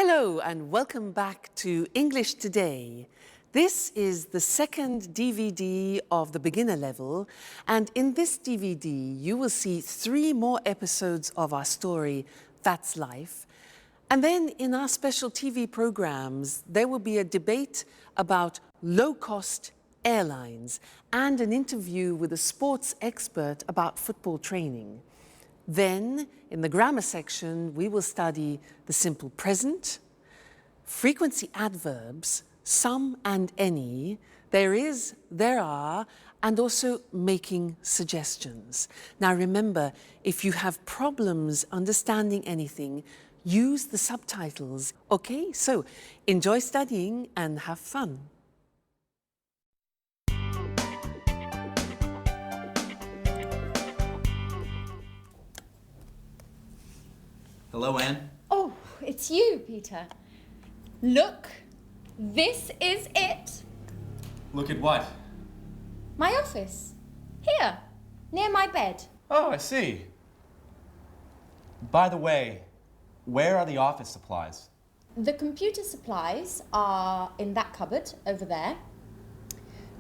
Hello and welcome back to English Today. This is the second DVD of the beginner level, and in this DVD you will see 3 more episodes of our story, That's Life. And then in our special TV programs there will be a debate about low-cost airlines and an interview with a sports expert about football training. Then, in the grammar section, we will study the simple present, frequency adverbs, some and any, there is, there are, and also making suggestions. Now remember, if you have problems understanding anything, use the subtitles. Okay, so enjoy studying and have fun. Hello, Anne. Oh, it's you, Peter. Look, this is it. Look at what? My office. Here, near my bed. Oh, I see. By the way, where are the office supplies? The computer supplies are in that cupboard over there.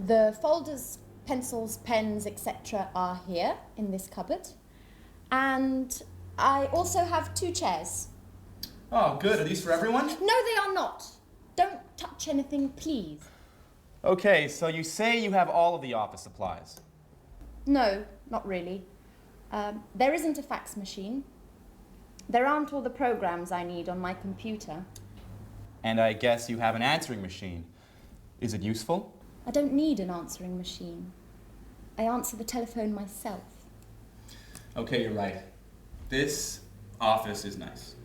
The folders, pencils, pens, etc. are here in this cupboard. And I also have 2 chairs. Oh, good. Are these for everyone? No, they are not. Don't touch anything, please. Okay, so you say you have all of the office supplies. No, not really. There isn't a fax machine. There aren't all the programs I need on my computer. And I guess you have an answering machine. Is it useful? I don't need an answering machine. I answer the telephone myself. Okay, you're right. This office is nice.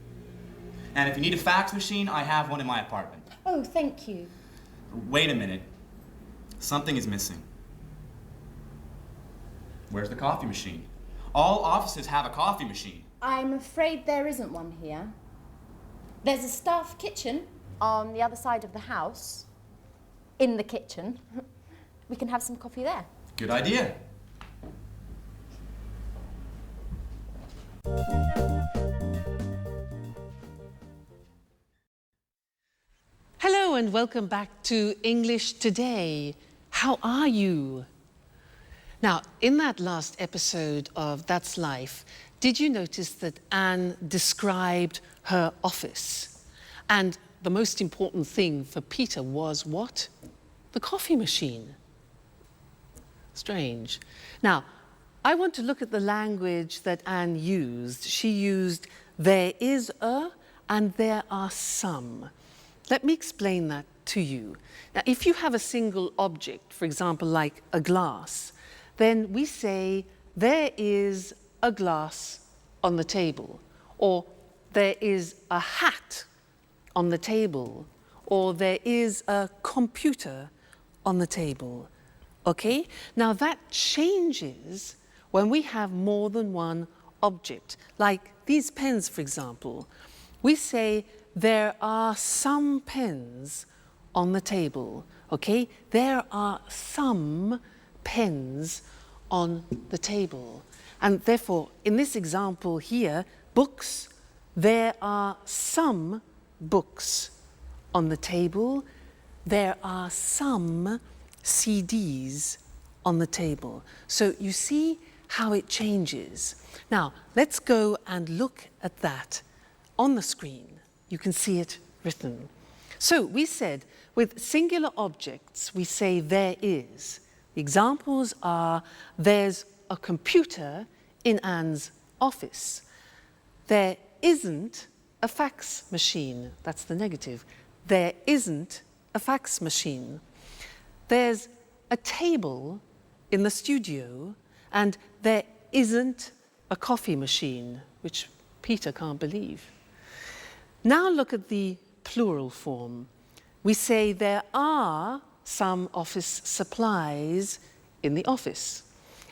And if you need a fax machine, I have one in my apartment. Oh, thank you. Wait a minute. Something is missing. Where's the coffee machine? All offices have a coffee machine. I'm afraid there isn't one here. There's a staff kitchen on the other side of the house. In the kitchen. We can have some coffee there. Good idea. Hello and welcome back to English Today. How are you? Now, in that last episode of That's Life, did you notice that Anne described her office? And the most important thing for Peter was what? The coffee machine. Strange. Now, I want to look at the language that Anne used. She used there is a and there are some. Let me explain that to you. Now, if you have a single object, for example, like a glass, then we say there is a glass on the table, or there is a hat on the table, or there is a computer on the table. Okay? Now that changes when we have more than one object. Like these pens, for example. We say there are some pens on the table. Okay? There are some pens on the table. And therefore, in this example here, books, there are some books on the table. There are some CDs on the table. So you see how it changes. Now, let's go and look at that on the screen. You can see it written. So we said with singular objects, we say there is. The examples are there's a computer in Anne's office. There isn't a fax machine. That's the negative. There isn't a fax machine. There's a table in the studio, and there isn't a coffee machine, which Peter can't believe. Now look at the plural form. We say there are some office supplies in the office,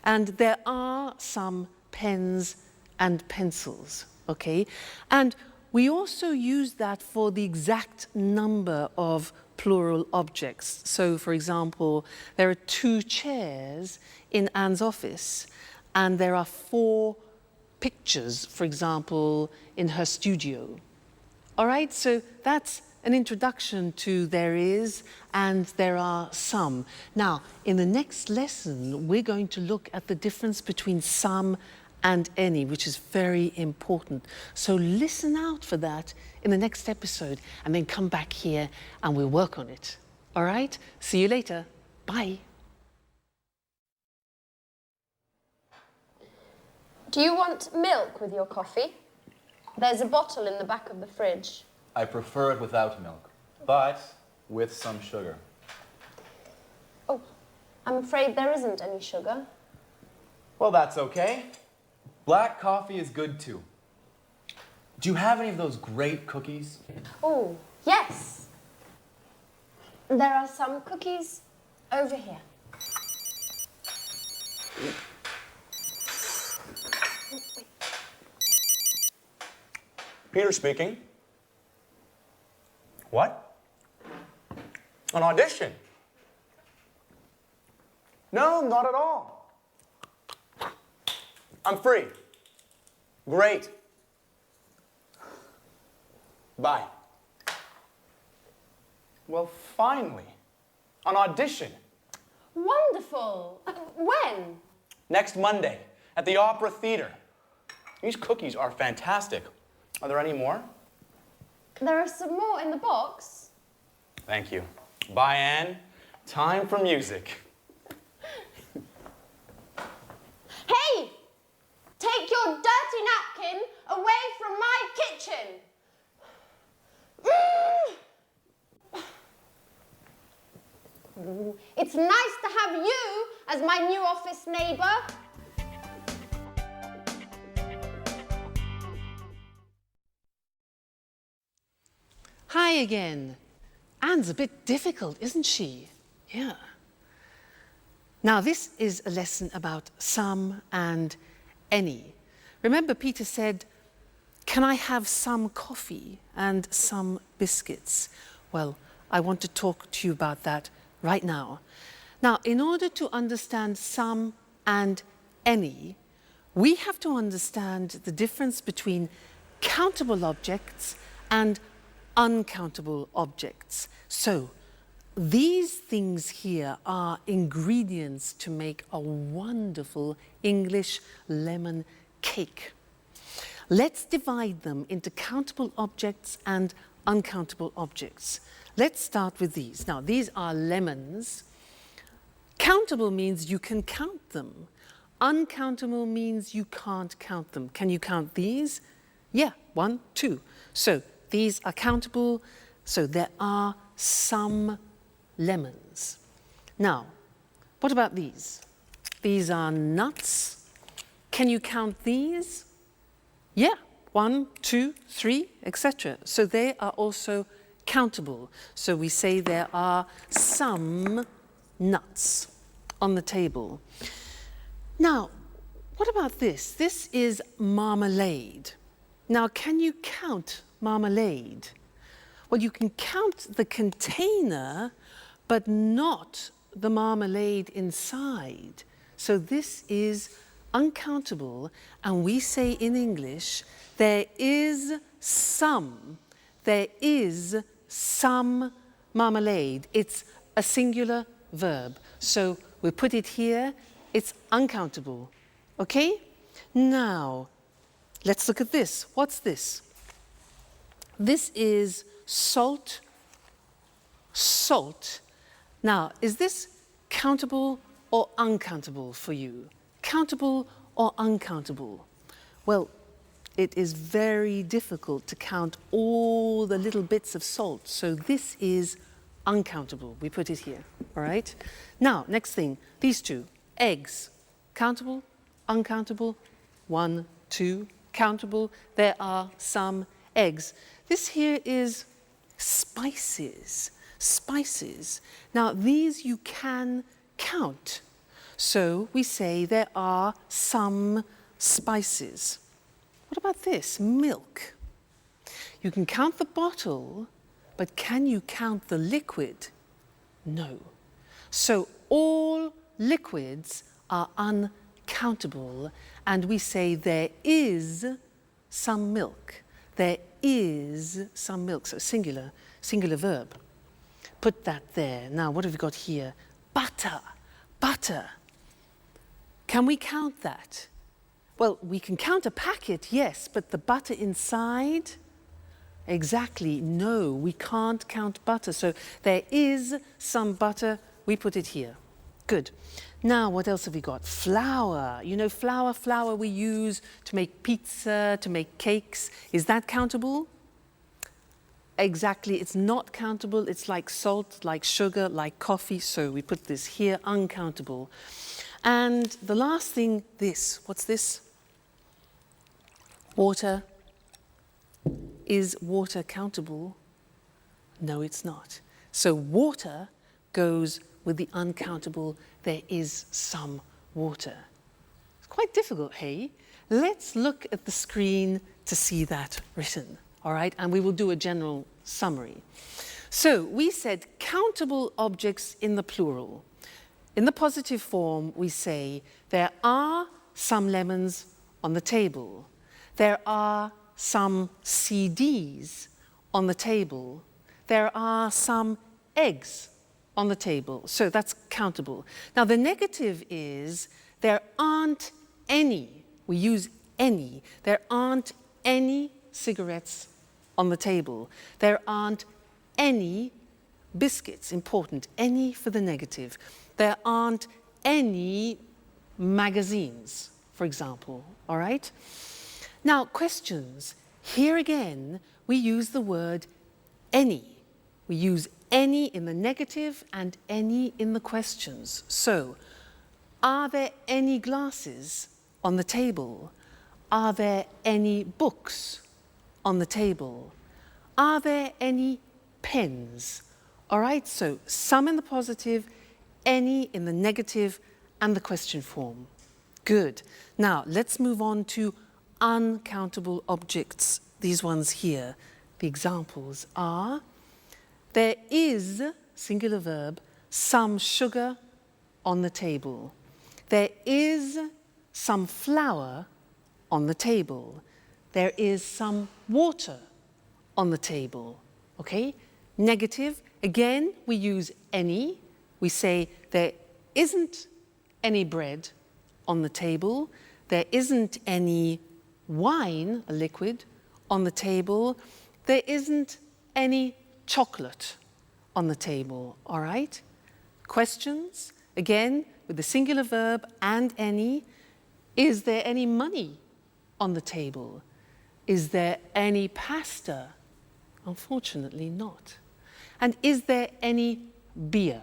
and there are some pens and pencils, okay? And we also use that for the exact number of plural objects. So, for example, there are 2 chairs in Anne's office, and there are 4 pictures, for example, in her studio. All right, so that's an introduction to there is and there are some. Now, in the next lesson, we're going to look at the difference between some and any, which is very important. So listen out for that in the next episode and then come back here and we'll work on it. All right, see you later. Bye. Do you want milk with your coffee? There's a bottle in the back of the fridge. I prefer it without milk, but with some sugar. Oh, I'm afraid there isn't any sugar. Well, that's okay. Black coffee is good too. Do you have any of those great cookies? Oh, yes. There are some cookies over here. Peter speaking. What? An audition? No, not at all. I'm free. Great. Bye. Well, finally, an audition. Wonderful. When? Next Monday at the Opera Theater. These cookies are fantastic. Are there any more? There are some more in the box. Thank you. Bye, Anne. Time for music. Hey! Take your dirty napkin away from my kitchen. It's nice to have you as my new office neighbour. Hi again. Anne's a bit difficult, isn't she? Yeah. Now, this is a lesson about some and any. Remember, Peter said, "Can I have some coffee and some biscuits?" Well, I want to talk to you about that right now. Now, in order to understand some and any, we have to understand the difference between countable objects and uncountable objects. So, these things here are ingredients to make a wonderful English lemon cake. Let's divide them into countable objects and uncountable objects. Let's start with these. Now, these are lemons. Countable means you can count them. Uncountable means you can't count them. Can you count these? Yeah, 1, 2. So these are countable, so there are some lemons. Now, what about these? These are nuts. Can you count these? Yeah, 1, 2, 3, etc. So they are also countable. So we say there are some nuts on the table. Now, what about this? This is marmalade. Now, can you count marmalade? Well, you can count the container, but not the marmalade inside. So this is uncountable, and we say in English, there is some marmalade. It's a singular verb. So we put it here, it's uncountable. Okay? Now, let's look at this. What's this? This is salt. Salt. Now, is this countable or uncountable for you? Countable or uncountable? Well, it is very difficult to count all the little bits of salt, so this is uncountable. We put it here, all right? Now, next thing, these two, eggs. Countable, uncountable, 1, 2, countable. There are some eggs. This here is spices. Spices. Now, these you can count. So we say there are some spices. What about this? Milk. You can count the bottle, but can you count the liquid? No. So all liquids are uncountable, and we say there is some milk. There is some milk, so singular verb. Put that there. Now, what have we got here? Butter, butter. Can we count that? Well, we can count a packet, yes, but the butter inside? Exactly, no, we can't count butter. So there is some butter, we put it here. Good. Now, what else have we got? Flour. You know, flour we use to make pizza, to make cakes. Is that countable? Exactly, it's not countable. It's like salt, like sugar, like coffee. So we put this here, uncountable. And the last thing, this. What's this? Water. Is water countable? No, it's not. So water goes with the uncountable. There is some water. It's quite difficult, hey? Let's look at the screen to see that written, all right? And we will do a general summary. So we said countable objects in the plural. In the positive form, we say there are some lemons on the table. There are some CDs on the table. There are some eggs on the table. So that's countable. Now the negative is there aren't any, we use any, there aren't any cigarettes on the table. There aren't any biscuits, important, any for the negative. There aren't any magazines, for example, all right? Now, questions. Here again, we use the word any. We use any in the negative and any in the questions. So, are there any glasses on the table? Are there any books on the table? Are there any pens? All right, so some in the positive, any in the negative, and the question form. Good. Now, let's move on to uncountable objects. These ones here. The examples are, there is, singular verb, some sugar on the table. There is some flour on the table. There is some water on the table. Okay? Negative, again, we use any. We say there isn't any bread on the table. There isn't any wine, a liquid, on the table. There isn't any chocolate on the table, all right? Questions, again, with the singular verb and any. Is there any money on the table? Is there any pasta? Unfortunately not. And is there any beer?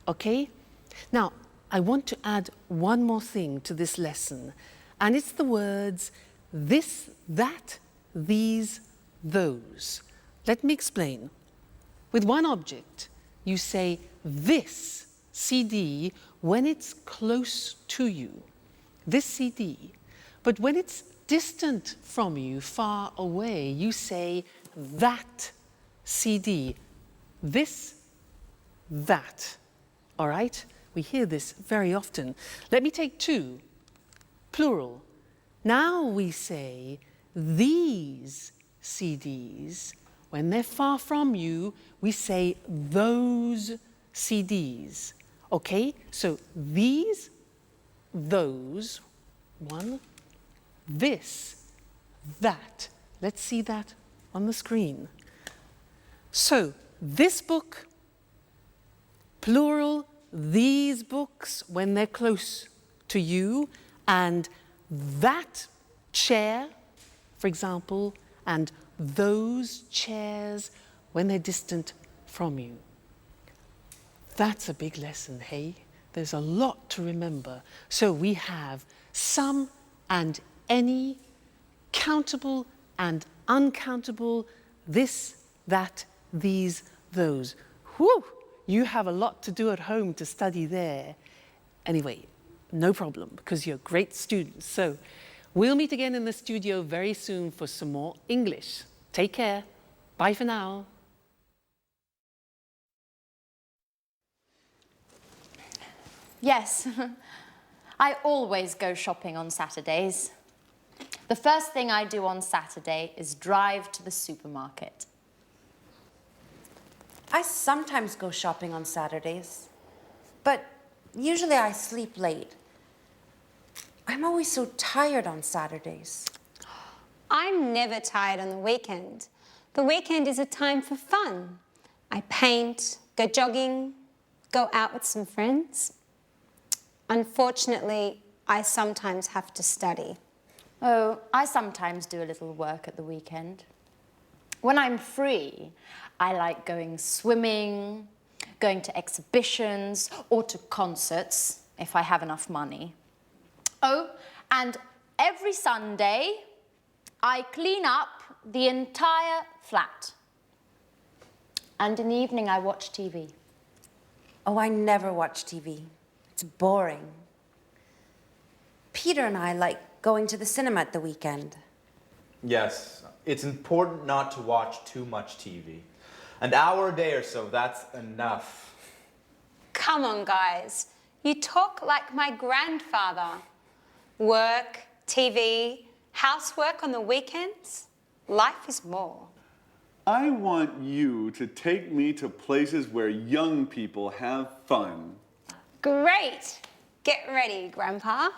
Okay? Now, I want to add one more thing to this lesson, and it's the words this, that, these, those. Let me explain. With one object, you say this CD when it's close to you, this CD. But when it's distant from you, far away, you say that CD, this, that. All right? We hear this very often. Let me take two, plural. Now we say these CDs. When they're far from you, we say those CDs. Okay? So these, those, one, this, that. Let's see that on the screen. So this book, plural, these books when they're close to you, and that chair, for example, and those chairs when they're distant from you. That's a big lesson, hey? There's a lot to remember. So we have some and any, countable and uncountable, this, that, these, those. Whew! You have a lot to do at home to study there. Anyway, no problem, because you're great students. So we'll meet again in the studio very soon for some more English. Take care. Bye for now. Yes, I always go shopping on Saturdays. The first thing I do on Saturday is drive to the supermarket. I sometimes go shopping on Saturdays, but usually I sleep late. I'm always so tired on Saturdays. I'm never tired on the weekend. The weekend is a time for fun. I paint, go jogging, go out with some friends. Unfortunately, I sometimes have to study. Oh, I sometimes do a little work at the weekend. When I'm free, I like going swimming, going to exhibitions, or to concerts, if I have enough money. Oh, and every Sunday, I clean up the entire flat. And in the evening, I watch TV. Oh, I never watch TV. It's boring. Peter and I like going to the cinema at the weekend. Yes, it's important not to watch too much TV. An hour a day or so, that's enough. Come on, guys. You talk like my grandfather. Work, TV, housework on the weekends. Life is more. I want you to take me to places where young people have fun. Great. Get ready, Grandpa.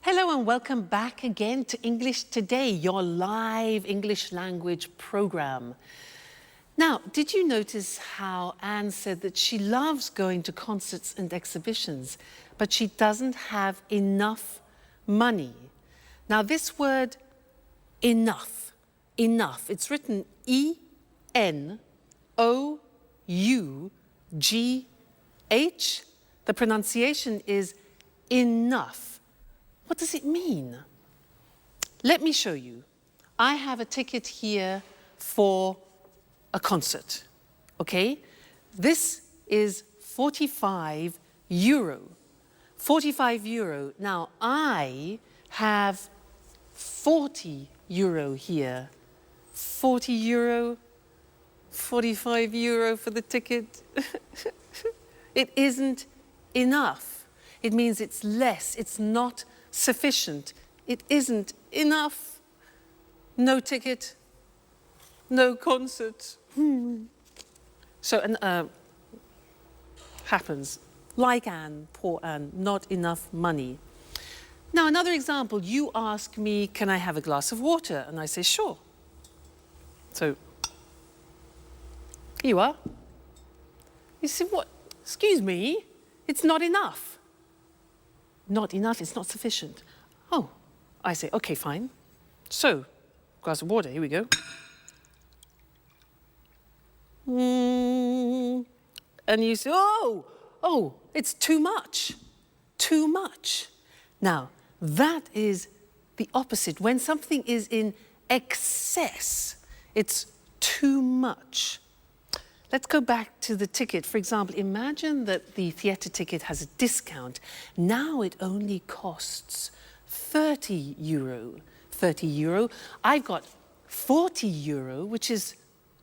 Hello and welcome back again to English Today, your live English language program. Now, did you notice how Anne said that she loves going to concerts and exhibitions, but she doesn't have enough money? Now, this word enough, it's written E-N-O-U-G-H. The pronunciation is enough. What does it mean? Let me show you. I have a ticket here for a concert, okay? This is 45 euro. 45 euro. Now, I have 40 euro here. 40 euro, 45 euro for the ticket. It isn't enough. It means it's less, it's not sufficient. It isn't enough. No ticket, no concert. So, happens. Like Anne, poor Anne, not enough money. Now, another example, you ask me, can I have a glass of water? And I say, sure. So, here you are. You say, what? Excuse me, it's not enough. Not enough, it's not sufficient. Oh, I say, okay, fine. So, glass of water, here we go. And you say, oh, it's too much. Too much. Now, that is the opposite. When something is in excess, it's too much. Let's go back to the ticket. For example, imagine that the theatre ticket has a discount. Now it only costs 30 euro. 30 euro. I've got 40 euro, which is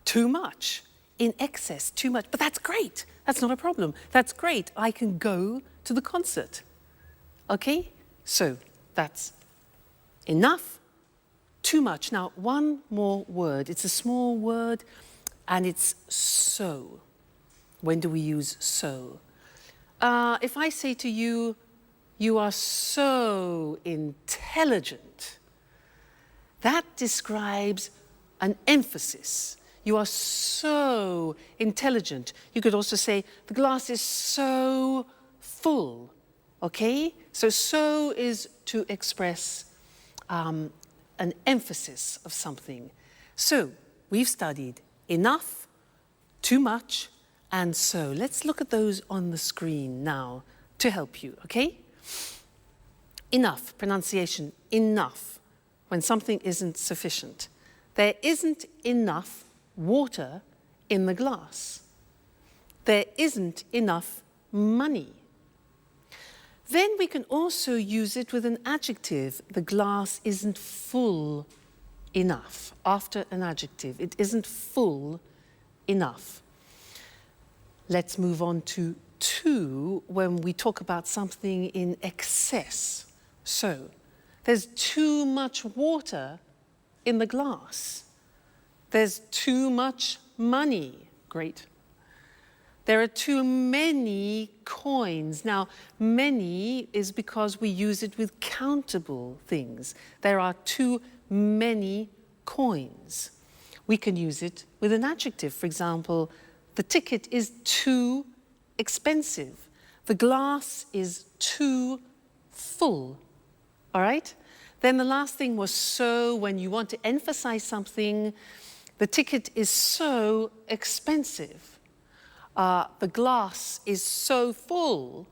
too much. In excess, too much. But that's great. That's not a problem. That's great. I can go to the concert. Okay? So that's enough, too much. Now, one more word. It's a small word. And it's so. When do we use so? If I say to you, you are so intelligent, that describes an emphasis. You are so intelligent. You could also say, the glass is so full, okay? So is to express an emphasis of something. So, we've studied enough, too much, and so. Let's look at those on the screen now to help you, okay? Enough, pronunciation, enough, when something isn't sufficient. There isn't enough water in the glass. There isn't enough money. Then we can also use it with an adjective. The glass isn't full enough. After an adjective, it isn't full enough. Let's move on to 2 when we talk about something in excess. So, there's too much water in the glass. There's too much money. Great. There are too many coins. Now, many is because we use it with countable things. There are too many coins. We can use it with an adjective. For example, the ticket is too expensive. The glass is too full. All right? Then the last thing was so. When you want to emphasize something, the ticket is so expensive. The glass is so full,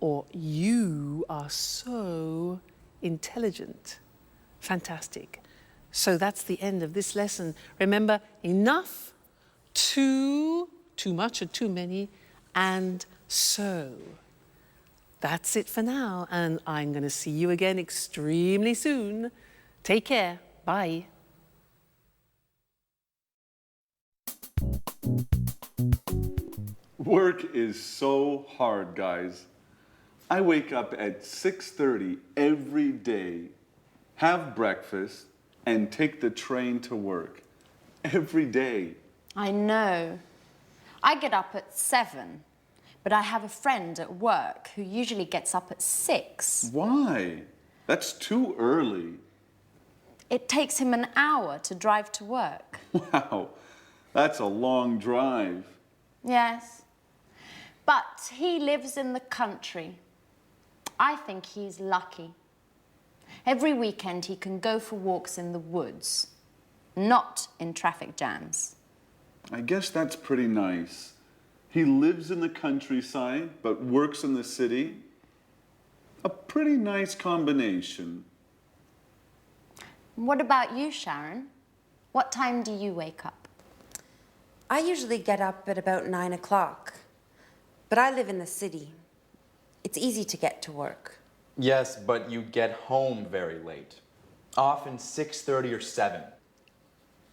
or you are so intelligent. Fantastic. So that's the end of this lesson. Remember, enough, too much or too many, and so. That's it for now, and I'm going to see you again extremely soon. Take care. Bye. Work is so hard, guys. I wake up at 6:30 every day, have breakfast, and take the train to work. Every day. I know. I get up at 7, but I have a friend at work who usually gets up at 6. Why? That's too early. It takes him an hour to drive to work. Wow, that's a long drive. Yes. But he lives in the country. I think he's lucky. Every weekend he can go for walks in the woods, not in traffic jams. I guess that's pretty nice. He lives in the countryside, but works in the city. A pretty nice combination. What about you, Sharon? What time do you wake up? I usually get up at about 9 o'clock, but I live in the city. It's easy to get to work. Yes, but you get home very late. Often 6:30 or 7.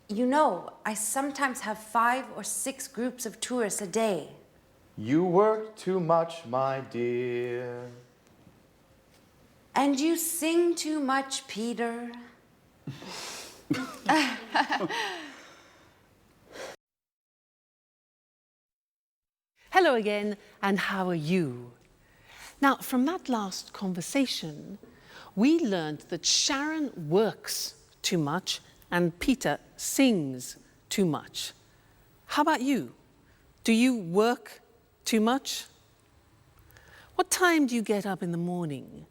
You know, I sometimes have 5 or 6 groups of tourists a day. You work too much, my dear. And you sing too much, Peter. Hello again, and how are you? Now, from that last conversation, we learned that Sharon works too much and Peter sings too much. How about you? Do you work too much? What time do you get up in the morning?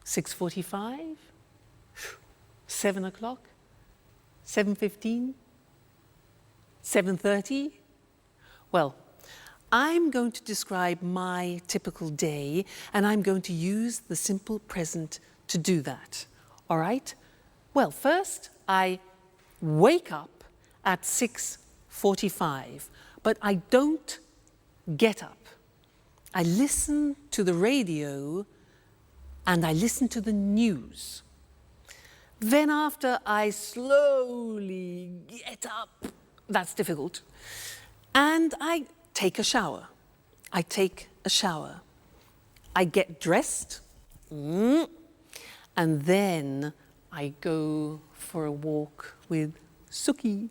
6:45? 7 o'clock? 7:15? 7:30? Well, I'm going to describe my typical day, and I'm going to use the simple present to do that. All right? Well, first, I wake up at 6:45, but I don't get up. I listen to the radio and I listen to the news. Then after I slowly get up, that's difficult, and I take a shower. I take a shower. I get dressed, and then I go for a walk with Suki.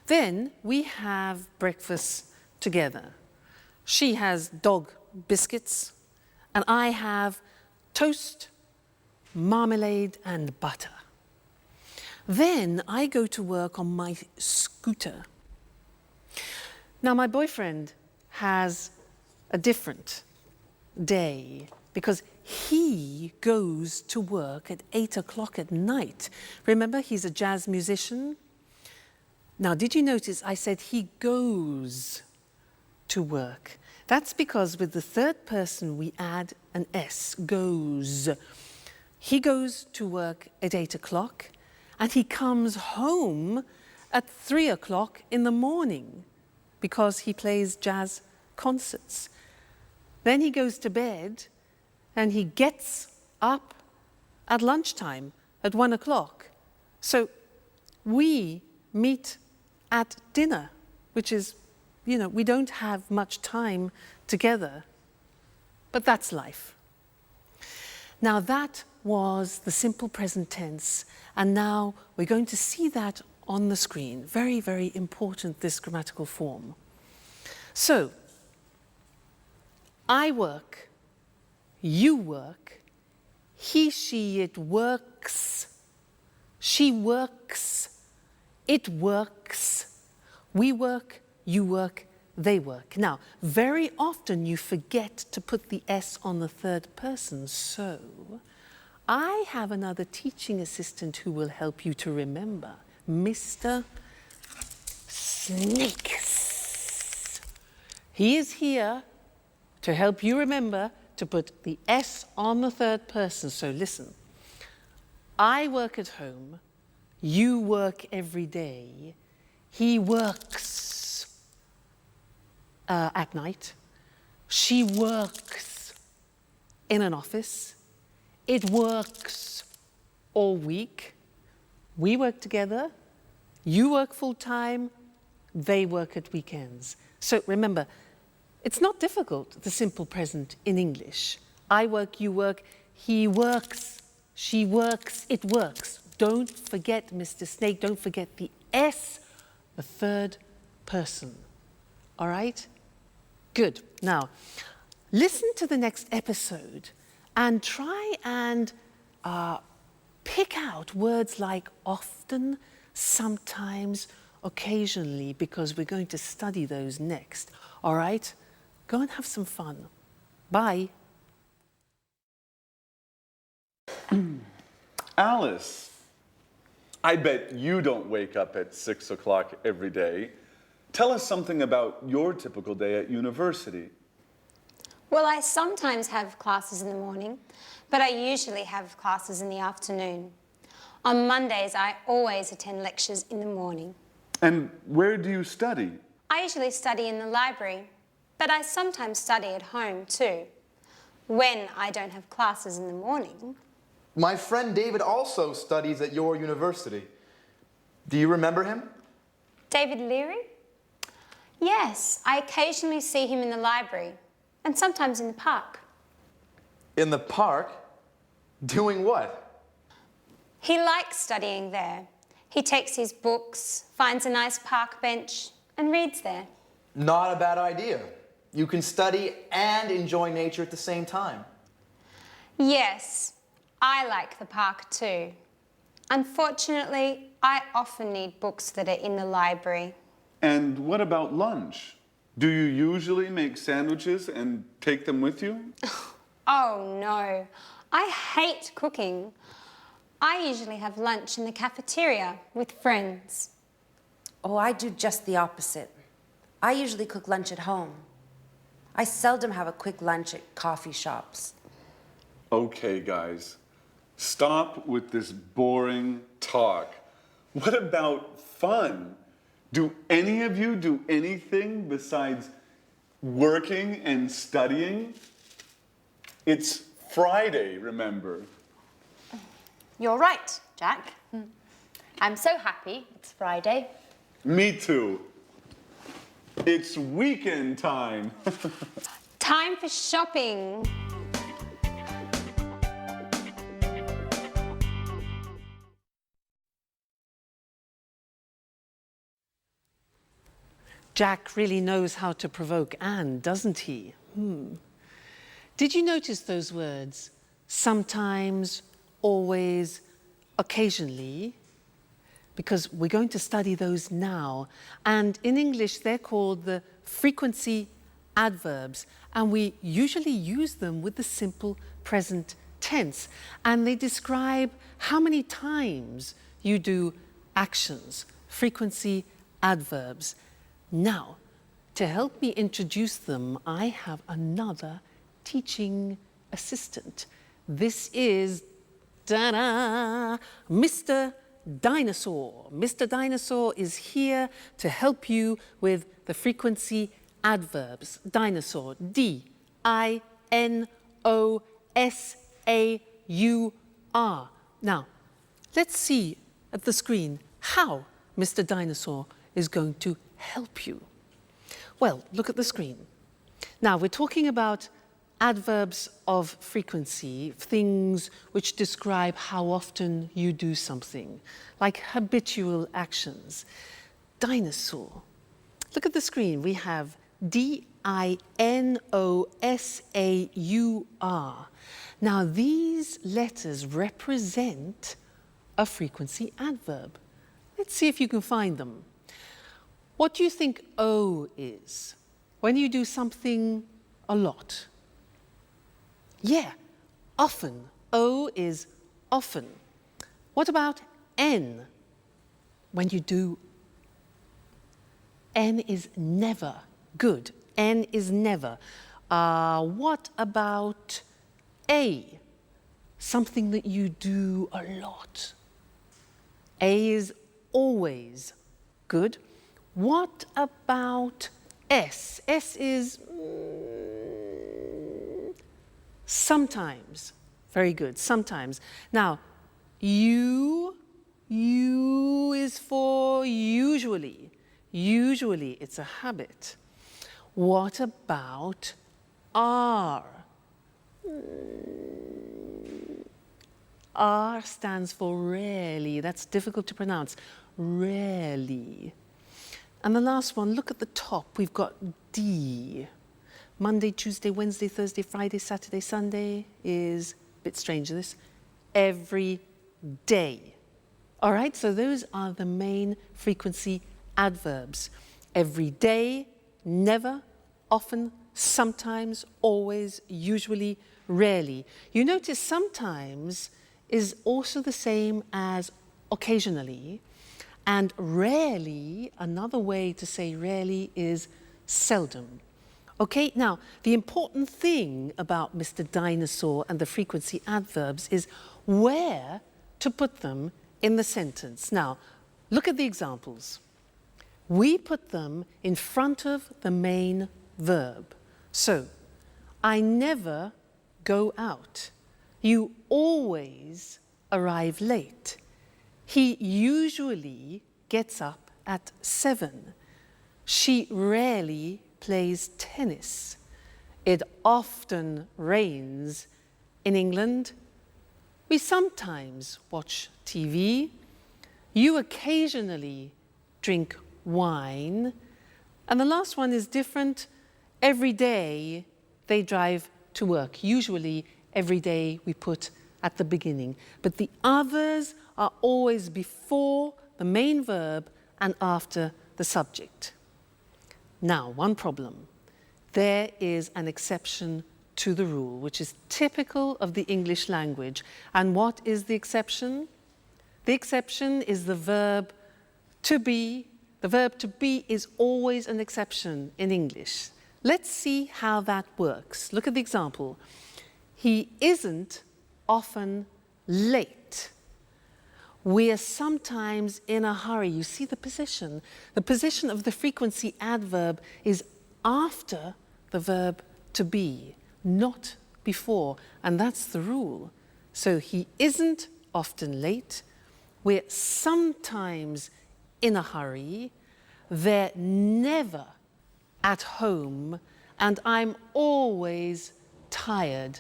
Then we have breakfast together. She has dog biscuits, and I have toast, marmalade, and butter. Then I go to work on my scooter. Now, my boyfriend has a different day because he goes to work at 8 o'clock at night. Remember, he's a jazz musician. Now, did you notice I said he goes to work? That's because with the third person we add an S, goes. He goes to work at 8 o'clock and he comes home at 3 o'clock in the morning because he plays jazz concerts. Then he goes to bed and he gets up at lunchtime at 1 o'clock. So we meet at dinner, which is we don't have much time together. But that's life. Now that was the simple present tense, and now we're going to see that on the screen. Very, very important, this grammatical form. So, I work, you work, he, she, it works, she works, it works, we work, you work, they work. Now, very often you forget to put the S on the third person, so I have another teaching assistant who will help you to remember, Mr. Snakes. He is here to help you remember to put the S on the third person. So listen, I work at home, you work every day, he works at night, she works in an office, it works all week, we work together, you work full-time, they work at weekends. So remember, it's not difficult, the simple present in English. I work, you work, he works, she works, it works. Don't forget, Mr. Snake, don't forget the S, the third person. All right? Good. Now, listen to the next episode and try and pick out words like often, sometimes, occasionally, because we're going to study those next. All right? Go and have some fun. Bye. Alice, I bet you don't wake up at 6 o'clock every day. Tell us something about your typical day at university. Well, I sometimes have classes in the morning, but I usually have classes in the afternoon. On Mondays, I always attend lectures in the morning. And where do you study? I usually study in the library, but I sometimes study at home too, when I don't have classes in the morning. My friend David also studies at your university. Do you remember him? David Leary? Yes, I occasionally see him in the library and sometimes in the park. In the park? Doing what? He likes studying there. He takes his books, finds a nice park bench and reads there. Not a bad idea. You can study and enjoy nature at the same time. Yes, I like the park too. Unfortunately, I often need books that are in the library. And what about lunch? Do you usually make sandwiches and take them with you? Oh no, I hate cooking. I usually have lunch in the cafeteria with friends. Oh, I do just the opposite. I usually cook lunch at home. I seldom have a quick lunch at coffee shops. Okay, guys, stop with this boring talk. What about fun? Do any of you do anything besides working and studying? It's Friday, remember? You're right, Jack. I'm so happy it's Friday. Me too. It's weekend time. Time for shopping. Jack really knows how to provoke Anne, doesn't he? Did you notice those words? Sometimes, always, occasionally? Because we're going to study those now. And in English, they're called the frequency adverbs. And we usually use them with the simple present tense. And they describe how many times you do actions, frequency adverbs. Now, to help me introduce them, I have another teaching assistant. This is, ta-da, Mr. Dinosaur. Mr. Dinosaur is here to help you with the frequency adverbs. Dinosaur, D-I-N-O-S-A-U-R. Now, let's see at the screen how Mr. Dinosaur is going to help you. Well, look at the screen. Now, we're talking about adverbs of frequency, things which describe how often you do something, like habitual actions. Dinosaur. Look at the screen. We have D-I-N-O-S-A-U-R. Now, these letters represent a frequency adverb. Let's see if you can find them. What do you think O is? When you do something a lot. Yeah, often. O is often. What about N? When you do, N is never. Good. N is never. What about A? Something that you do a lot. A is always. Good. What about S? S is sometimes. Very good, sometimes. Now, U is for usually. Usually, it's a habit. What about R? R stands for rarely. That's difficult to pronounce. Rarely. And the last one, look at the top. We've got D. Monday, Tuesday, Wednesday, Thursday, Friday, Saturday, Sunday is, a bit strange this, every day. All right, so those are the main frequency adverbs. Every day, never, often, sometimes, always, usually, rarely. You notice sometimes is also the same as occasionally, and rarely, another way to say rarely is seldom. Okay, now, the important thing about Mr. Dinosaur and the frequency adverbs is where to put them in the sentence. Now, look at the examples. We put them in front of the main verb. So, I never go out. You always arrive late. He usually gets up at 7. She rarely plays tennis. It often rains in England. We sometimes watch TV. You occasionally drink wine. And the last one is different. Every day they drive to work. Usually every day we put at the beginning. But the others are always before the main verb and after the subject. Now, one problem. There is an exception to the rule, which is typical of the English language. And what is the exception? The exception is the verb to be. The verb to be is always an exception in English. Let's see how that works. Look at the example. He isn't often late. We're sometimes in a hurry. You see the position. The position of the frequency adverb is after the verb to be, not before. And that's the rule. So he isn't often late. We're sometimes in a hurry. They're never at home. And I'm always tired.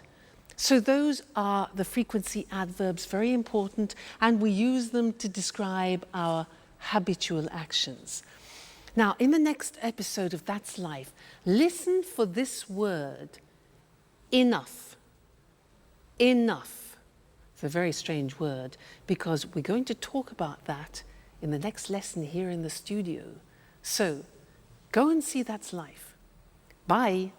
So those are the frequency adverbs, very important, and we use them to describe our habitual actions. Now, in the next episode of That's Life, listen for this word, enough. Enough. It's a very strange word, because we're going to talk about that in the next lesson here in the studio. So, go and see That's Life. Bye.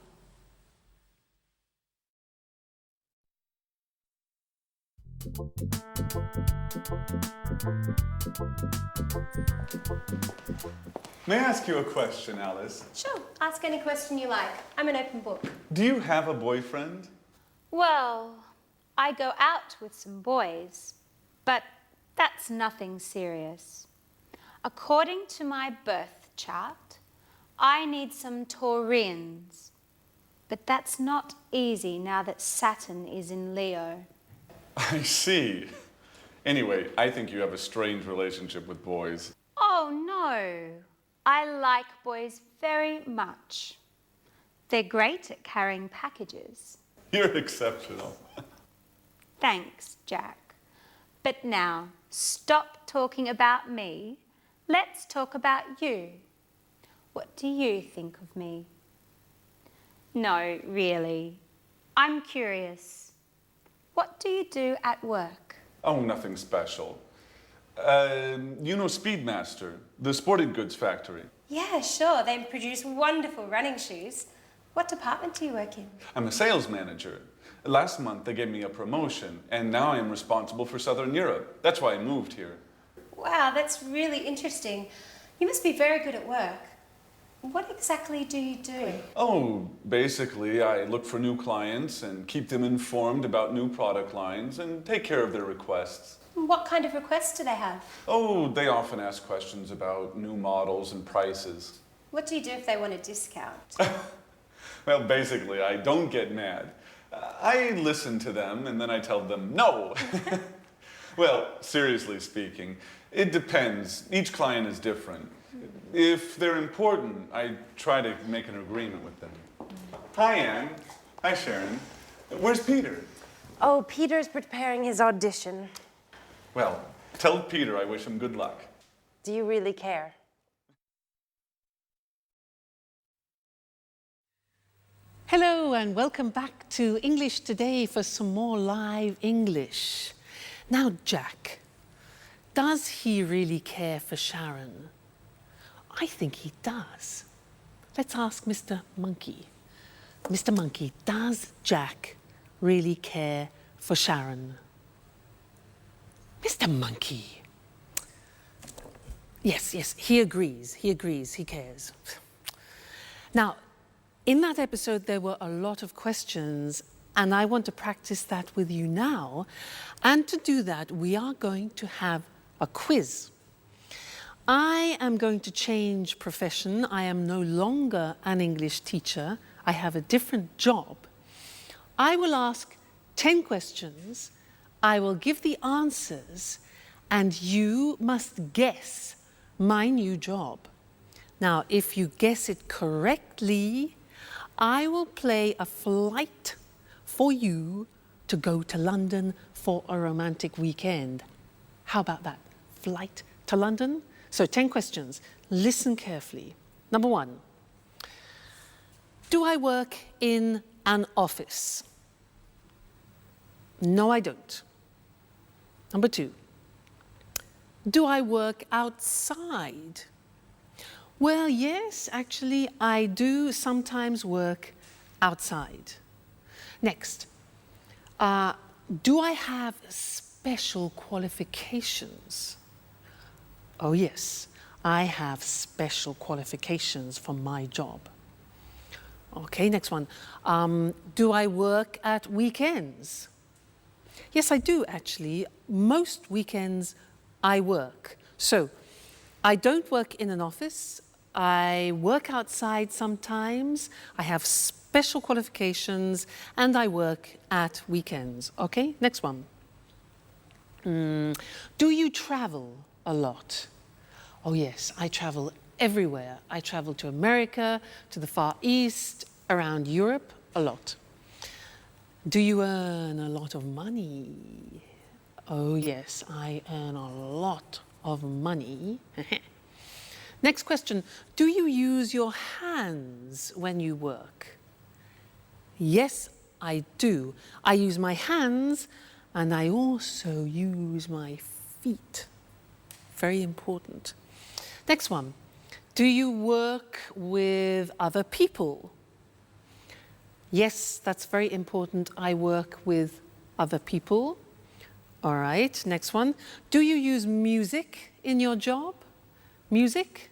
May I ask you a question, Alice? Sure, ask any question you like. I'm an open book. Do you have a boyfriend? Well, I go out with some boys, but that's nothing serious. According to my birth chart, I need some Taurians. But that's not easy now that Saturn is in Leo. I see. Anyway, I think you have a strange relationship with boys. Oh no, I like like boys very much. They're great at carrying packages. You're exceptional. Thanks, Jack. But now, stop talking about me. Let's talk about you. What do you think of me? No, really. I'm curious. What do you do at work? Oh, nothing special. You know Speedmaster, the sporting goods factory. Yeah, sure. They produce wonderful running shoes. What department do you work in? I'm a sales manager. Last month they gave me a promotion, and now I am responsible for Southern Europe. That's why I moved here. Wow, that's really interesting. You must be very good at work. What exactly do you do? Oh, basically, I look for new clients and keep them informed about new product lines and take care of their requests. What kind of requests do they have? Oh, they often ask questions about new models and prices. What do you do if they want a discount? Well, basically, I don't get mad. I listen to them and then I tell them no. Well, seriously speaking, it depends. Each client is different. If they're important, I try to make an agreement with them. Hi, Anne. Hi, Sharon. Where's Peter? Oh, Peter's preparing his audition. Well, tell Peter I wish him good luck. Do you really care? Hello and welcome back to English Today for some more live English. Now, Jack, does he really care for Sharon? I think he does. Let's ask Mr. Monkey. Mr. Monkey, does Jack really care for Sharon? Mr. Monkey. Yes, he agrees, he cares. Now, in that episode, there were a lot of questions, and I want to practice that with you now. And to do that, we are going to have a quiz. I am going to change profession. I am no longer an English teacher. I have a different job. I will ask 10 questions. I will give the answers, and you must guess my new job. Now, if you guess it correctly, I will play a flight for you to go to London for a romantic weekend. How about that? Flight to London? So 10 questions. Listen carefully. Number 1. Do I work in an office? No, I don't. Number 2. Do I work outside? Well, yes, actually, I do sometimes work outside. Next, do I have special qualifications? Oh, yes, I have special qualifications for my job. Okay, next one. Do I work at weekends? Yes, I do, actually. Most weekends I work. So, I don't work in an office. I work outside sometimes. I have special qualifications, and I work at weekends. Okay, next one. Do you travel a lot? Oh yes, I travel everywhere. I travel to America, to the Far East, around Europe, a lot. Do you earn a lot of money? Oh yes, I earn a lot of money. Next question. Do you use your hands when you work? Yes, I do. I use my hands and I also use my feet. Very important. Next one. Do you work with other people? Yes, that's very important. I work with other people. All right, next one. Do you use music in your job? Music?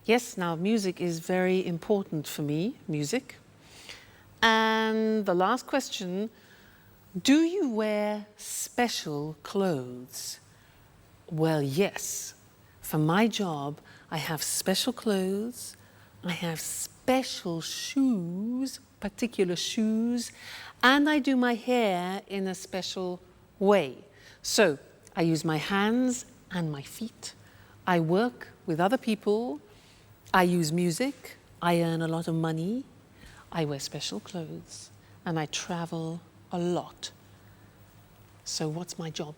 Yes, now music is very important for me, music. And the last question, do you wear special clothes? Well, yes. For my job, I have special clothes, I have special shoes, particular shoes, and I do my hair in a special way. So, I use my hands and my feet. I work with other people, I use music, I earn a lot of money, I wear special clothes, and I travel a lot. So what's my job?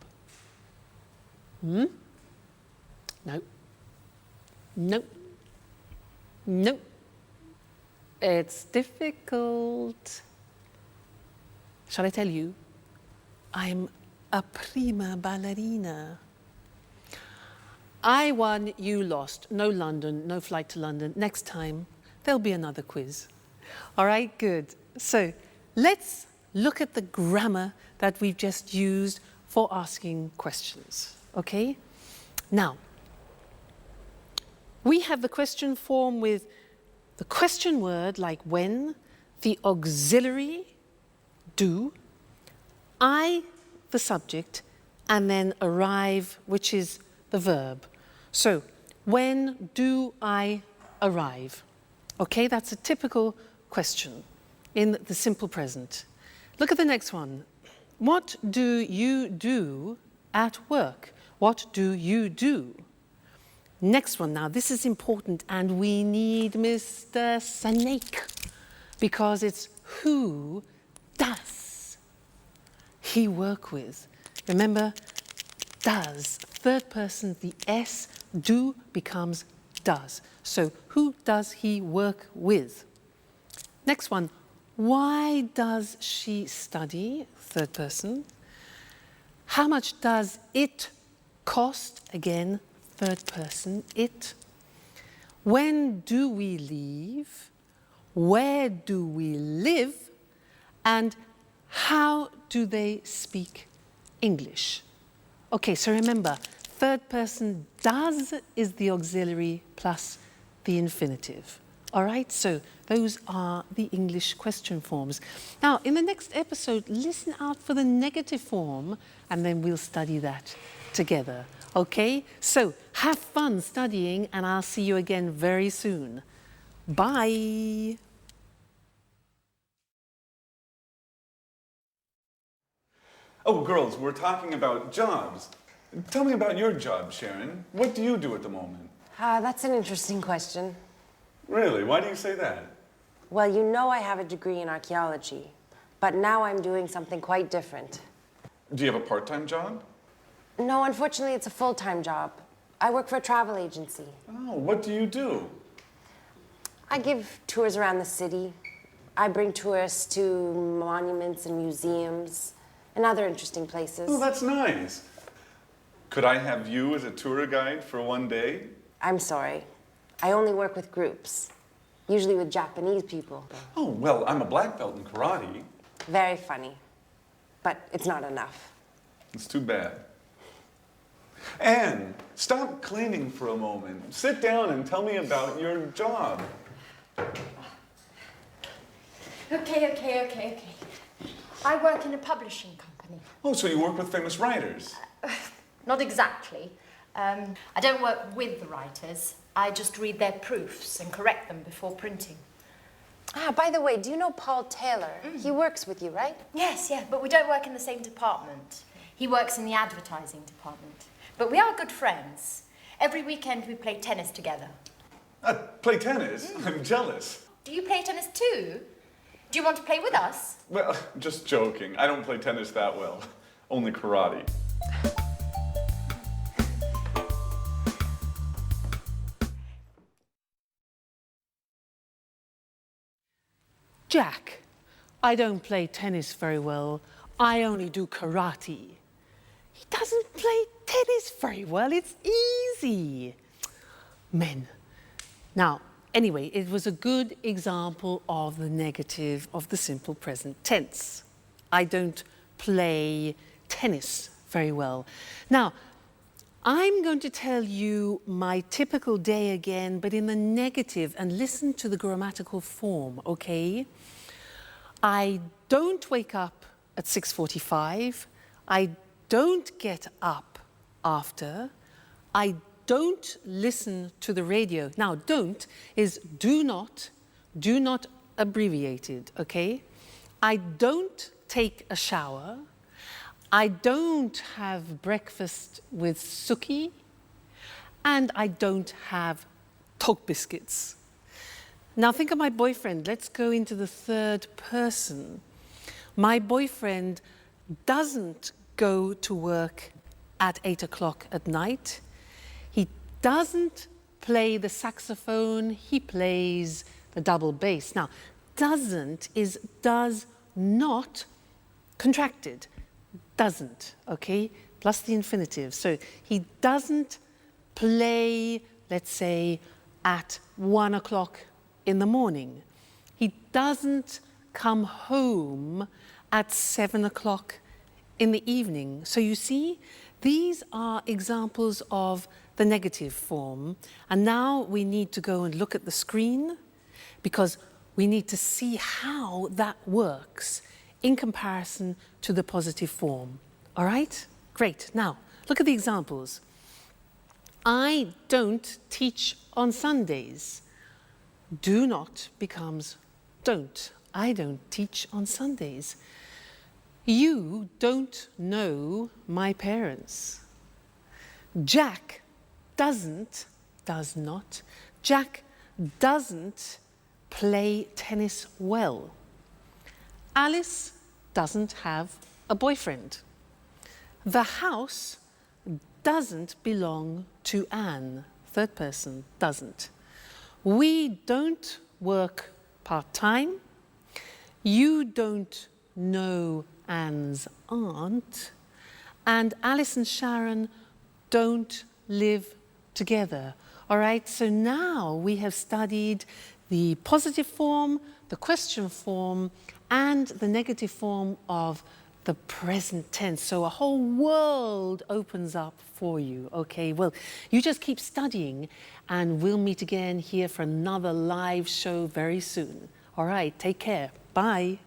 No. No. No. It's difficult. Shall I tell you? I'm a prima ballerina. I won, you lost. No London, no flight to London. Next time, there'll be another quiz. All right, good. So let's look at the grammar that we've just used for asking questions, okay? Now, we have the question form with the question word like when, the auxiliary, do, I, the subject, and then arrive, which is the verb. So, when do I arrive? Okay, that's a typical question in the simple present. Look at the next one. What do you do at work? What do you do? Next one now, this is important, and we need Mr. Snake because it's who does he work with? Remember, does, third person, the S, do becomes does. So who does he work with? Next one, why does she study? Third person. How much does it cost? Again, third person, it. When do we leave? Where do we live? And how do they speak English? Okay, so remember, third person does is the auxiliary plus the infinitive. All right, so those are the English question forms. Now, in the next episode, listen out for the negative form, and then we'll study that together. Okay, so have fun studying, and I'll see you again very soon. Bye. Oh, girls, we're talking about jobs. Tell me about your job, Sharon. What do you do at the moment? That's an interesting question. Really? Why do you say that? Well, you know I have a degree in archaeology, but now I'm doing something quite different. Do you have a part-time job? No, unfortunately, it's a full-time job. I work for a travel agency. Oh, what do you do? I give tours around the city. I bring tourists to monuments and museums and other interesting places. Oh, that's nice. Could I have you as a tour guide for one day? I'm sorry. I only work with groups, usually with Japanese people. Oh, well, I'm a black belt in karate. Very funny, but it's not enough. It's too bad. Anne, stop cleaning for a moment. Sit down and tell me about your job. Okay. I work in a publishing company. Oh, so you work with famous writers? Not exactly. I don't work with the writers. I just read their proofs and correct them before printing. By the way, do you know Paul Taylor? He works with you, right? Yes, but we don't work in the same department. He works in the advertising department. But we are good friends. Every weekend we play tennis together. Play tennis? I'm jealous. Do you play tennis too? Do you want to play with us? Well, just joking. I don't play tennis that well. Only karate. Jack, I don't play tennis very well. I only do karate. He doesn't play tennis very well. It's easy. Men. Now, anyway, it was a good example of the negative of the simple present tense. I don't play tennis very well. Now, I'm going to tell you my typical day again, but in the negative, and listen to the grammatical form, okay? I don't wake up at 6:45. I don't get up after. I don't listen to the radio. Now, don't is do not abbreviated, okay? I don't take a shower. I don't have breakfast with Suki, and I don't have dog biscuits. Now think of my boyfriend. Let's go into the third person. My boyfriend doesn't go to work at 8 o'clock at night. He doesn't play the saxophone, he plays the double bass. Now, doesn't is does not contracted. Doesn't, okay? Plus the infinitive. So he doesn't play, let's say, at 1 o'clock in the morning. He doesn't come home at 7 o'clock in the evening. So you see, these are examples of the negative form. And now we need to go and look at the screen because we need to see how that works in comparison to the positive form. All right? Great. Now, look at the examples. I don't teach on Sundays. Do not becomes don't. I don't teach on Sundays. You don't know my parents. Jack doesn't, does not. Jack doesn't play tennis well. Alice doesn't have a boyfriend. The house doesn't belong to Anne. Third person, doesn't. We don't work part-time. You don't know Anne's aunt. And Alice and Sharon don't live together. All right, so now we have studied the positive form, the question form, and the negative form of the present tense. So a whole world opens up for you, okay? Well, you just keep studying and we'll meet again here for another live show very soon. All right, take care. Bye.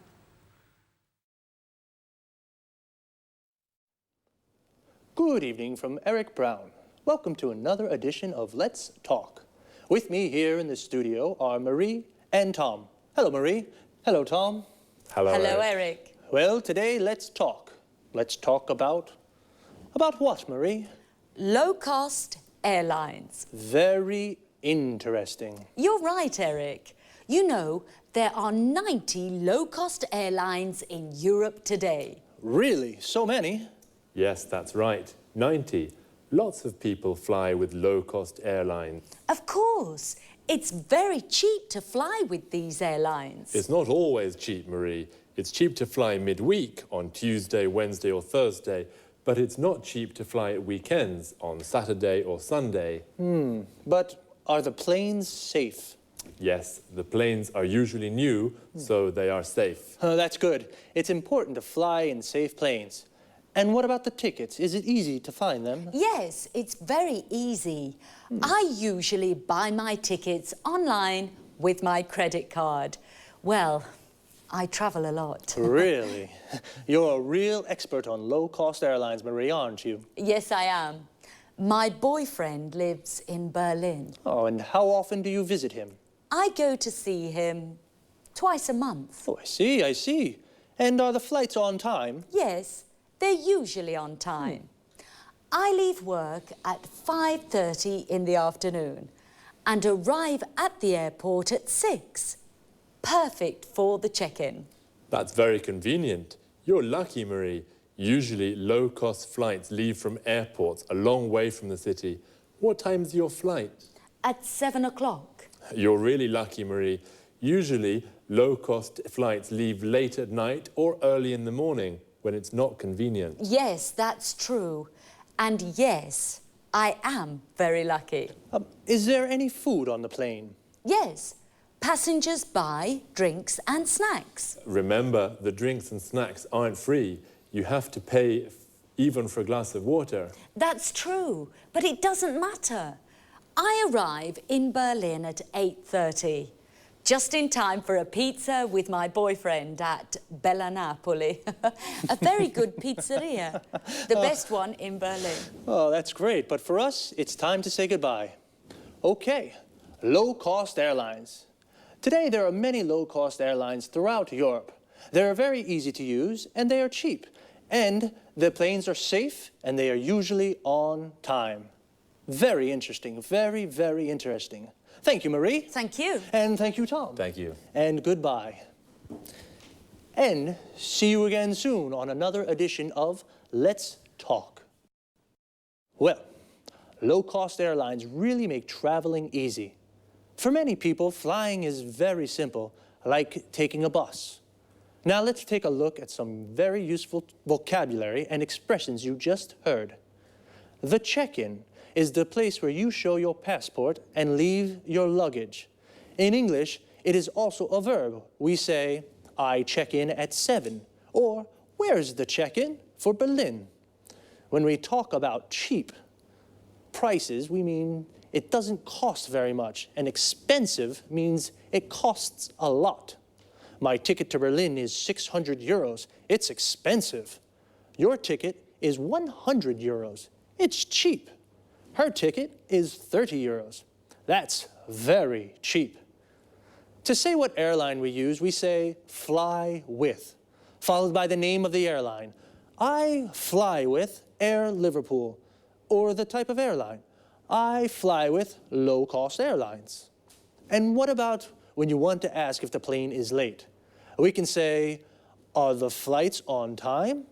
Good evening from Eric Brown. Welcome to another edition of Let's Talk. With me here in the studio are Marie and Tom. Hello, Marie. Hello, Tom. Hello, Eric. Well, today, let's talk. Let's talk about what, Marie? Low-cost airlines. Very interesting. You're right, Eric. You know, there are 90 low-cost airlines in Europe today. Really? So many? Yes, that's right. 90. Lots of people fly with low-cost airlines. Of course. It's very cheap to fly with these airlines. It's not always cheap, Marie. It's cheap to fly midweek on Tuesday, Wednesday or Thursday, but it's not cheap to fly at weekends on Saturday or Sunday. But are the planes safe? Yes, the planes are usually new, so they are safe. That's good. It's important to fly in safe planes. And what about the tickets? Is it easy to find them? Yes, it's very easy. I usually buy my tickets online with my credit card. Well, I travel a lot. Really? You're a real expert on low-cost airlines, Marie, aren't you? Yes, I am. My boyfriend lives in Berlin. Oh, and how often do you visit him? I go to see him twice a month. Oh, I see. And are the flights on time? Yes, they're usually on time. I leave work at 5:30 in the afternoon and arrive at the airport at 6. Perfect for the check-in. That's very convenient. You're lucky, Marie. Usually, low-cost flights leave from airports a long way from the city. What time's your flight? At 7 o'clock. You're really lucky, Marie. Usually, low-cost flights leave late at night or early in the morning when it's not convenient. Yes, that's true. And yes, I am very lucky. Is there any food on the plane? Yes. Passengers buy drinks and snacks. Remember, the drinks and snacks aren't free. You have to pay even for a glass of water. That's true, but it doesn't matter. I arrive in Berlin at 8:30, just in time for a pizza with my boyfriend at Bella Napoli. A very good pizzeria, the best one in Berlin. Oh, that's great, but for us, it's time to say goodbye. Okay, low-cost airlines. Today, there are many low-cost airlines throughout Europe. They are very easy to use, and they are cheap. And the planes are safe, and they are usually on time. Very interesting, very, very interesting. Thank you, Marie. Thank you. And thank you, Tom. Thank you. And goodbye. And see you again soon on another edition of Let's Talk. Well, low-cost airlines really make traveling easy. For many people, flying is very simple, like taking a bus. Now let's take a look at some very useful vocabulary and expressions you just heard. The check-in is the place where you show your passport and leave your luggage. In English, it is also a verb. We say, I check in at 7, or where's the check-in for Berlin? When we talk about cheap prices, we mean it doesn't cost very much, and expensive means it costs a lot. My ticket to Berlin is 600 euros. It's expensive. Your ticket is 100 euros. It's cheap. Her ticket is 30 euros. That's very cheap. To say what airline we use, we say fly with, followed by the name of the airline. I fly with Air Liverpool, or the type of airline. I fly with low-cost airlines. And what about when you want to ask if the plane is late? We can say, are the flights on time?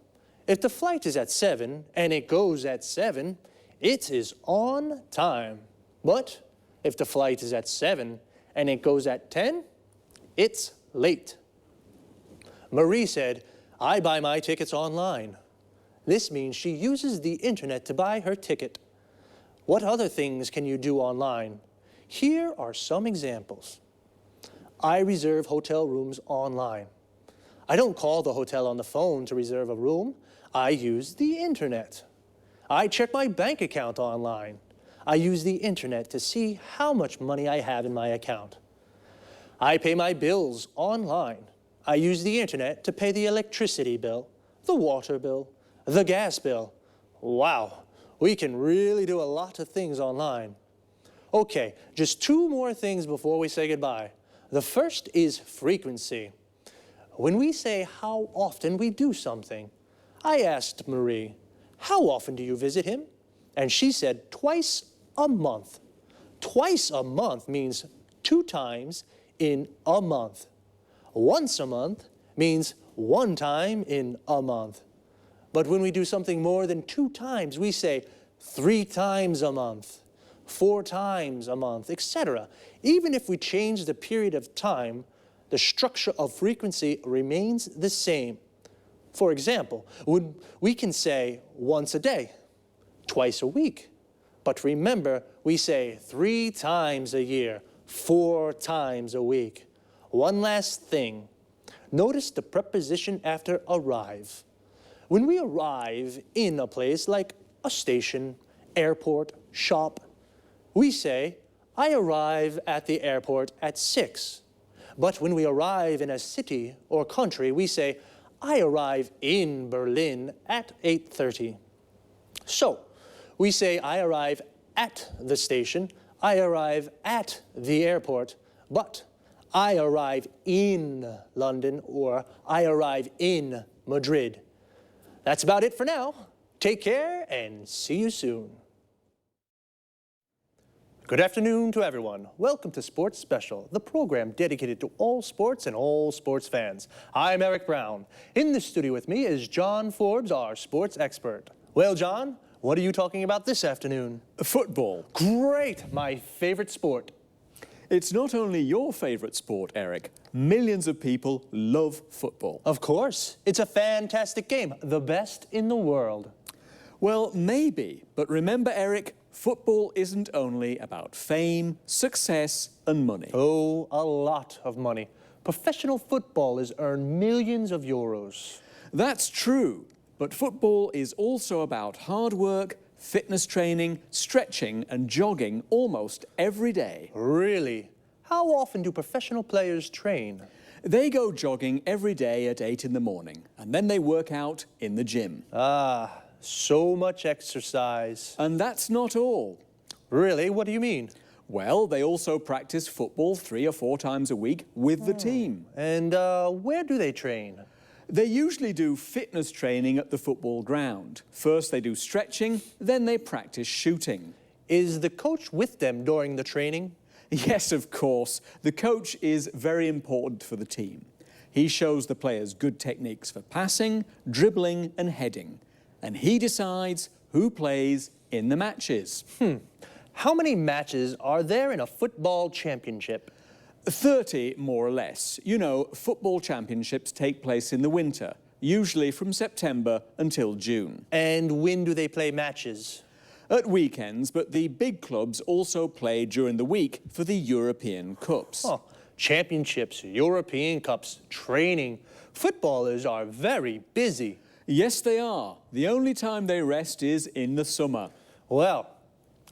If the flight is at 7 and it goes at 7, it is on time. But if the flight is at 7 and it goes at 10, it's late. Marie said, I buy my tickets online. This means she uses the internet to buy her ticket. What other things can you do online? Here are some examples. I reserve hotel rooms online. I don't call the hotel on the phone to reserve a room. I use the internet. I check my bank account online. I use the internet to see how much money I have in my account. I pay my bills online. I use the internet to pay the electricity bill, the water bill, the gas bill. Wow, we can really do a lot of things online. Okay, just 2 more things before we say goodbye. The first is frequency. When we say how often we do something, I asked Marie, how often do you visit him? And she said twice a month. Twice a month means 2 times in a month. Once a month means 1 time in a month. But when we do something more than 2 times, we say 3 times a month, 4 times a month, etc. Even if we change the period of time, the structure of frequency remains the same. For example, we can say once a day, twice a week. But remember, we say 3 times a year, 4 times a week. One last thing. Notice the preposition after arrive. When we arrive in a place like a station, airport, shop, we say, I arrive at the airport at 6. But when we arrive in a city or country, we say, I arrive in Berlin at 8:30. So, we say, I arrive at the station, I arrive at the airport, but I arrive in London or I arrive in Madrid. That's about it for now. Take care and see you soon. Good afternoon to everyone. Welcome to Sports Special, the program dedicated to all sports and all sports fans. I'm Eric Brown. In the studio with me is John Forbes, our sports expert. Well, John, what are you talking about this afternoon? Football. Great, my favorite sport. It's not only your favorite sport, Eric. Millions of people love football. Of course. It's a fantastic game, the best in the world. Well, maybe, but remember, Eric, football isn't only about fame, success, and money. Oh, a lot of money. Professional footballers earn millions of euros. That's true, but football is also about hard work, fitness training, stretching, and jogging almost every day. Really? How often do professional players train? They go jogging every day at 8 in the morning, and then they work out in the gym. Ah, so much exercise. And that's not all. Really? What do you mean? Well, they also practice football 3 or 4 times a week with the team. And where do they train? They usually do fitness training at the football ground. First they do stretching, then they practice shooting. Is the coach with them during the training? Yes, of course. The coach is very important for the team. He shows the players good techniques for passing, dribbling and heading. And he decides who plays in the matches. How many matches are there in a football championship? 30, more or less. You know, football championships take place in the winter, usually from September until June. And when do they play matches? At weekends, but the big clubs also play during the week for the European Cups. Oh, championships, European Cups, training. Footballers are very busy. Yes, they are. The only time they rest is in the summer. Well,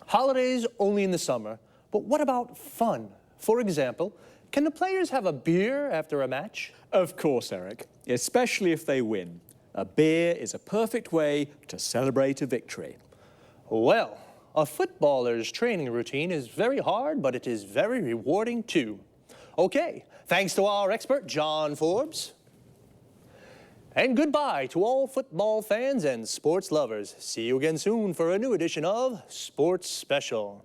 holidays only in the summer, but what about fun? For example, can the players have a beer after a match? Of course, Eric, especially if they win. A beer is a perfect way to celebrate a victory. Well, a footballer's training routine is very hard, but it is very rewarding too. Okay, thanks to our expert, John Forbes. And goodbye to all football fans and sports lovers. See you again soon for a new edition of Sports Special.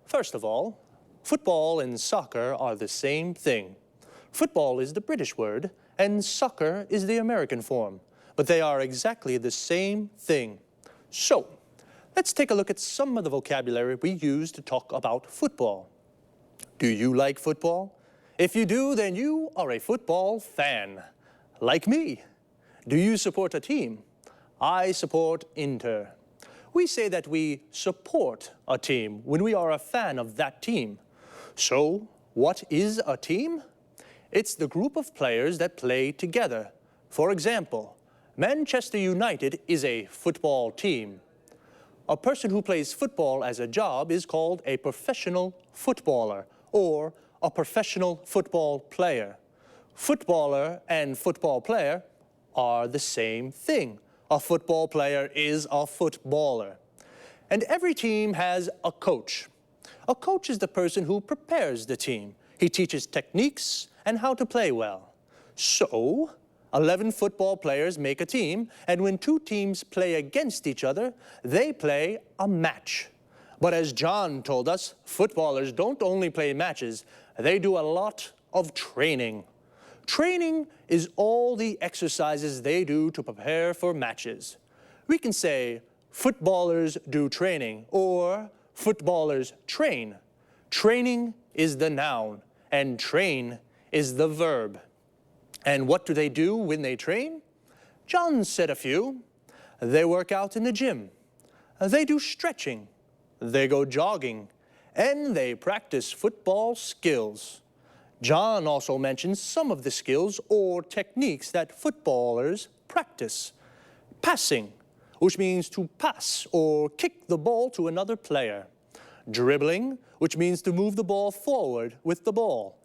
First of all, football and soccer are the same thing. Football is the British word, and soccer is the American form, but they are exactly the same thing. So, let's take a look at some of the vocabulary we use to talk about football. Do you like football? If you do, then you are a football fan. Like me. Do you support a team? I support Inter. We say that we support a team when we are a fan of that team. So, what is a team? It's the group of players that play together. For example, Manchester United is a football team. A person who plays football as a job is called a professional footballer or a professional football player. Footballer and football player are the same thing. A football player is a footballer. And every team has a coach. A coach is the person who prepares the team. He teaches techniques and how to play well. So, 11 football players make a team, and when two teams play against each other, they play a match. But as John told us, footballers don't only play matches, they do a lot of training. Training is all the exercises they do to prepare for matches. We can say, footballers do training, or footballers train. Training is the noun, and train is the verb. And what do they do when they train? John said a few. They work out in the gym. They do stretching. They go jogging. And they practice football skills. John also mentions some of the skills or techniques that footballers practice. Passing, which means to pass or kick the ball to another player. Dribbling, which means to move the ball forward with the ball.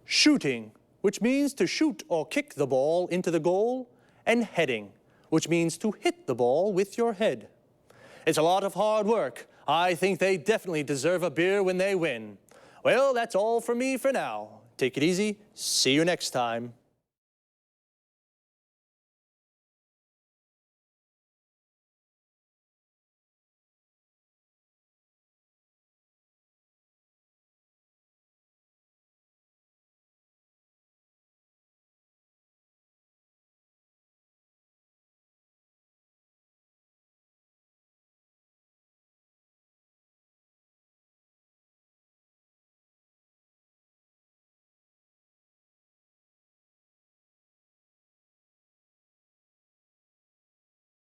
Shooting, which means to shoot or kick the ball into the goal. And heading, which means to hit the ball with your head. It's a lot of hard work. I think they definitely deserve a beer when they win. Well, that's all from me for now. Take it easy. See you next time.